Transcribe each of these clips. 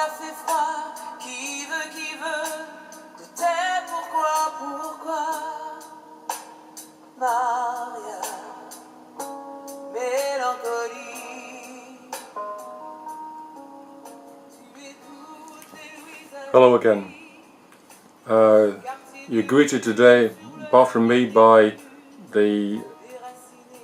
a fait froid, qui veut, peut-être pourquoi, Maria, mélancolie. Hello again. You're greeted today, apart from me, by the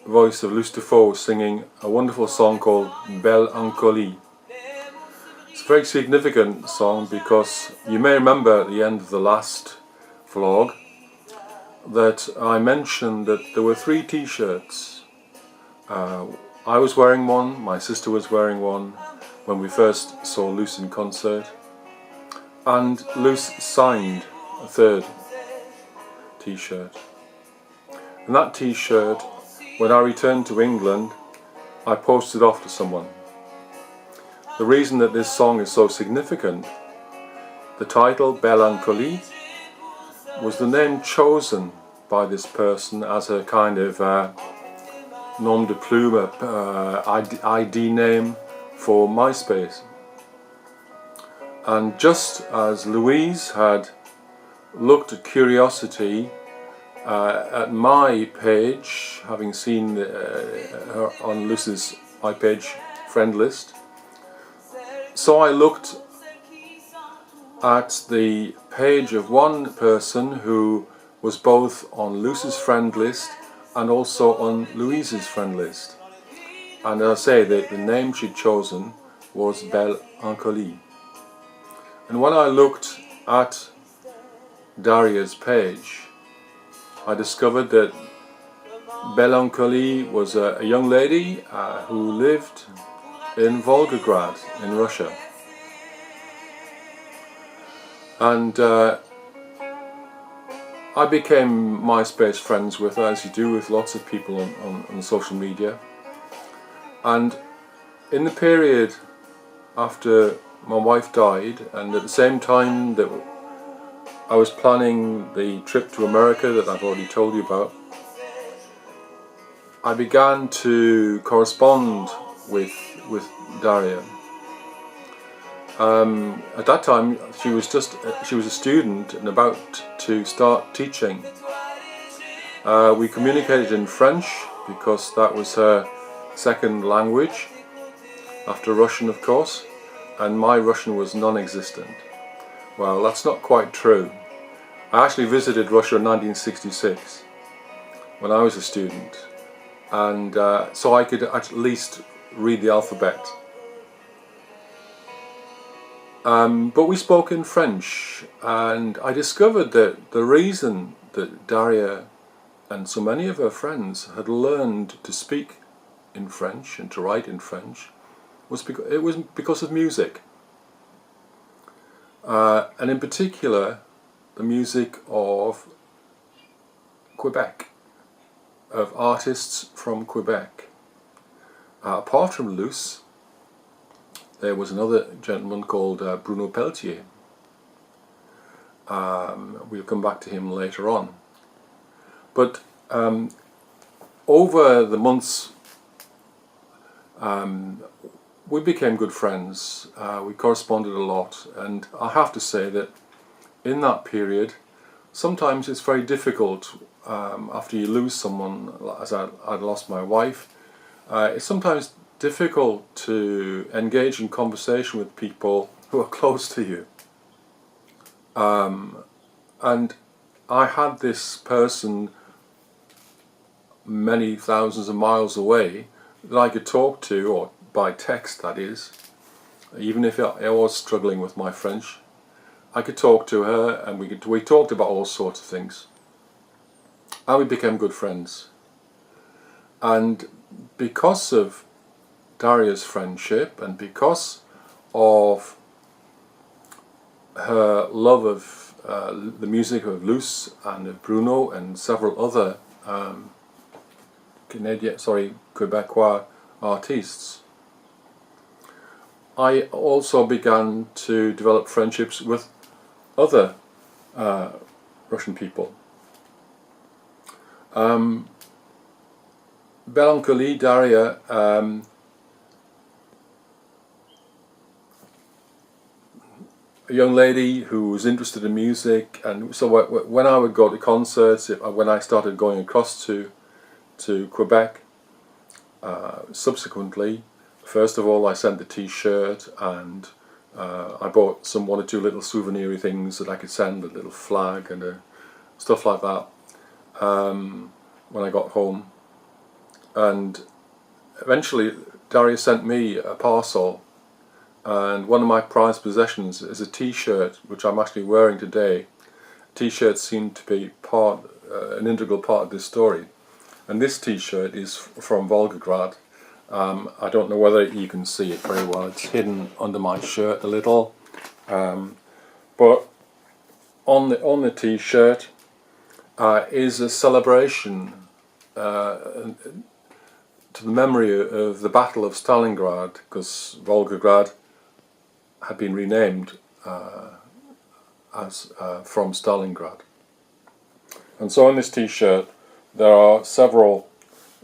voice of Luce Dufault singing a wonderful song called Belle-ancolie. It's a very significant song because you may remember at the end of the last vlog that I mentioned that there were 3 t-shirts. I was wearing one, my sister was wearing one when we first saw Luce in concert, and Luce signed a 3rd t-shirt. And that t-shirt, when I returned to England, I posted off to someone. The reason that this song is so significant, the title Belle-ancolie was the name chosen by this person as a kind of nom de plume, ID name for MySpace. And just as Louise had looked at curiosity at my page, having seen her on Luce's iPage friend list, so I looked at the page of one person who was both on Luce's friend list and also on Louise's friend list. And as I say, the name she'd chosen was Belle-ancolie. And when I looked at Daria's page, I discovered that Belle-ancolie was a young lady who lived in Volgograd in Russia. And I became MySpace friends with her, as you do with lots of people on social media. And in the period after my wife died, and at the same time that I was planning the trip to America that I've already told you about, I began to correspond with Daria. At that time she was a student and about to start teaching. We communicated in French because that was her second language, after Russian of course, and my Russian was non-existent. Well, that's not quite true. I actually visited Russia in 1966 when I was a student, and so I could at least read the alphabet. But we spoke in French, and I discovered that the reason that Daria and so many of her friends had learned to speak in French and to write in French was because of music, and in particular the music of Quebec, of artists from Quebec. Apart from Luce, there was another gentleman called Bruno Pelletier. We'll come back to him later on. But over the months we became good friends. We corresponded a lot, and I have to say that in that period sometimes it's very difficult after you lose someone, as I'd lost my wife. It's sometimes difficult to engage in conversation with people who are close to you. And I had this person many thousands of miles away that I could talk to, or by text that is, even if I was struggling with my French. I could talk to her, and we talked about all sorts of things, and we became good friends. And because of Daria's friendship, and because of her love of the music of Luce and of Bruno and several other Quebecois artists, I also began to develop friendships with other Russian people. Belle-ancolie, Daria, a young lady who was interested in music, and so when I would go to concerts, when I started going across to Quebec, subsequently, first of all I sent the t-shirt, and I bought one or two little souvenir things that I could send, a little flag and stuff like that, when I got home. And eventually Daria sent me a parcel, and one of my prized possessions is a t-shirt which I'm actually wearing today. T-shirts seem to be an integral part of this story, and this t-shirt is from Volgograd. I don't know whether you can see it very well, it's hidden under my shirt a little, but on the t-shirt is a celebration to the memory of the Battle of Stalingrad, because Volgograd had been renamed as from Stalingrad. And so on this t-shirt there are several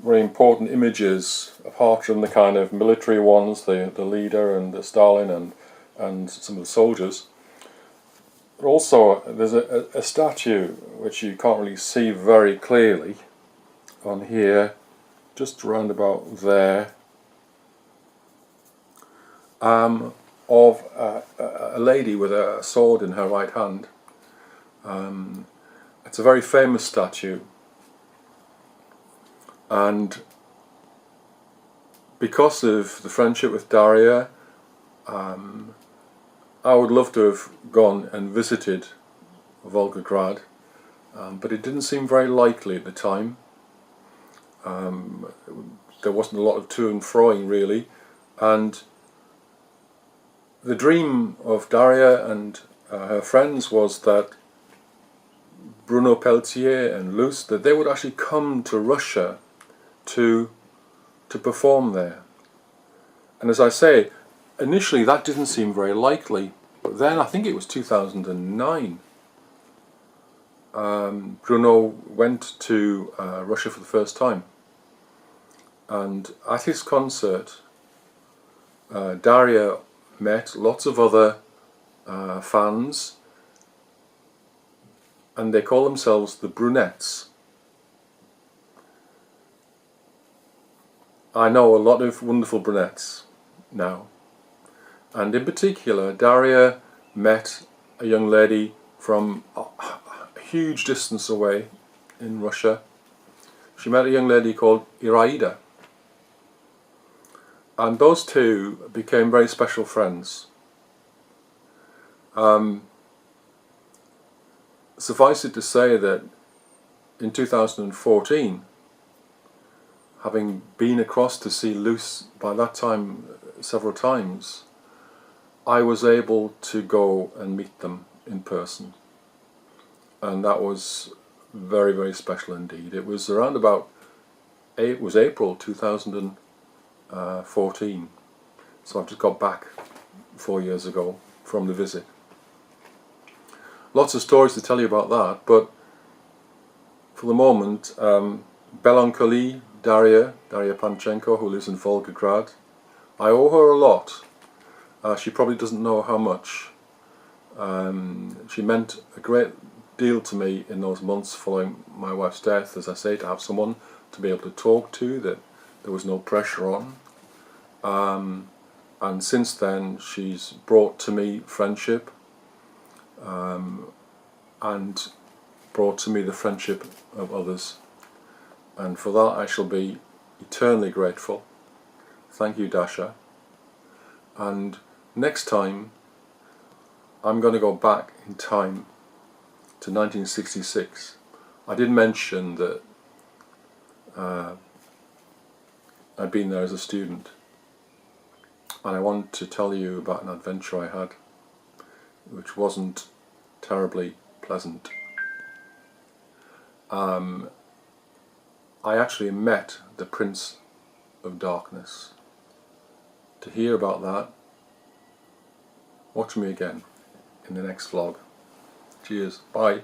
very important images, apart from the kind of military ones, the leader and the Stalin and some of the soldiers. But also there's a statue which you can't really see very clearly on here, just round about there, of a lady with a sword in her right hand. It's a very famous statue, and because of the friendship with Daria, I would love to have gone and visited Volgograd, but it didn't seem very likely at the time. There wasn't a lot of to and froing really, and the dream of Daria and her friends was that Bruno Pelletier and Luce, that they would actually come to Russia to perform there. And as I say, initially that didn't seem very likely, but then I think it was 2009, Bruno went to Russia for the first time, and at his concert Daria met lots of other fans, and they call themselves the Brunettes. I know a lot of wonderful brunettes now, and in particular Daria met a young lady from a huge distance away in Russia. She met a young lady called Iraida, and those two became very special friends. Suffice it to say that in 2014, having been across to see Luce by that time several times, I was able to go and meet them in person, and that was very, very special indeed. It was around about, it was April 2014, so I've just got back 4 years ago from the visit. Lots of stories to tell you about that, but for the moment, Belle-ancolie, Daria Panchenko, who lives in Volgograd, I owe her a lot. She probably doesn't know how much. She meant a great deal to me in those months following my wife's death, as I say, to have someone to be able to talk to, that there was no pressure on. And since then she's brought to me friendship, and brought to me the friendship of others, and for that I shall be eternally grateful. Thank you, Dasha. And next time I'm going to go back in time to 1966. I did mention that I'd been there as a student, and I want to tell you about an adventure I had which wasn't terribly pleasant. I actually met the Prince of Darkness. To hear about that, watch me again in the next vlog. Cheers, bye.